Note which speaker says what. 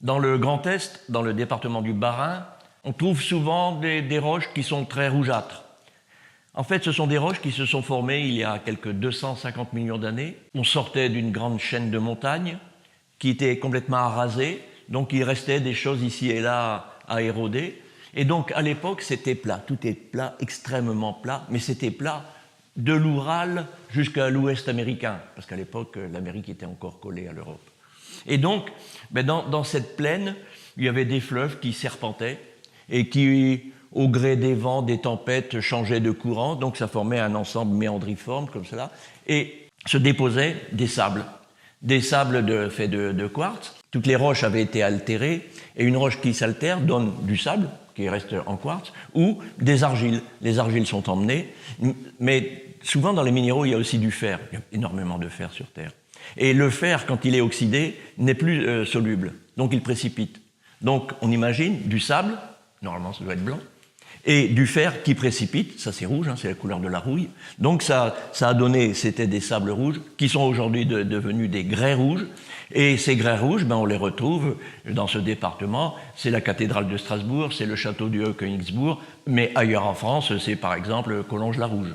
Speaker 1: Dans le Grand Est, dans le département du Bas-Rhin, on trouve souvent des roches qui sont très rougeâtres. En fait, ce sont des roches qui se sont formées il y a quelques 250 millions d'années. On sortait d'une grande chaîne de montagnes qui était complètement arasée, donc il restait des choses ici et là à éroder. Et donc à l'époque, c'était plat, tout est plat, extrêmement plat, mais c'était plat de l'Oural jusqu'à l'Ouest américain, parce qu'à l'époque, l'Amérique était encore collée à l'Europe. Et donc, dans cette plaine, il y avait des fleuves qui serpentaient et qui, au gré des vents, des tempêtes, changeaient de courant, donc ça formait un ensemble méandriforme comme cela, et se déposaient des sables faits de quartz. Toutes les roches avaient été altérées, et une roche qui s'altère donne du sable, qui reste en quartz, ou des argiles. Les argiles sont emmenées, mais souvent dans les minéraux, il y a aussi du fer. Il y a énormément de fer sur Terre. Et le fer, quand il est oxydé, n'est plus soluble, donc il précipite. Donc on imagine du sable, normalement ça doit être blanc, et du fer qui précipite, ça c'est rouge, c'est la couleur de la rouille. Donc ça a donné, c'était des sables rouges, qui sont aujourd'hui devenus des grès rouges. Et ces grès rouges, on les retrouve dans ce département. C'est la cathédrale de Strasbourg, c'est le château du Haut-Königsbourg, mais ailleurs en France, c'est par exemple Collonges-la-Rouge.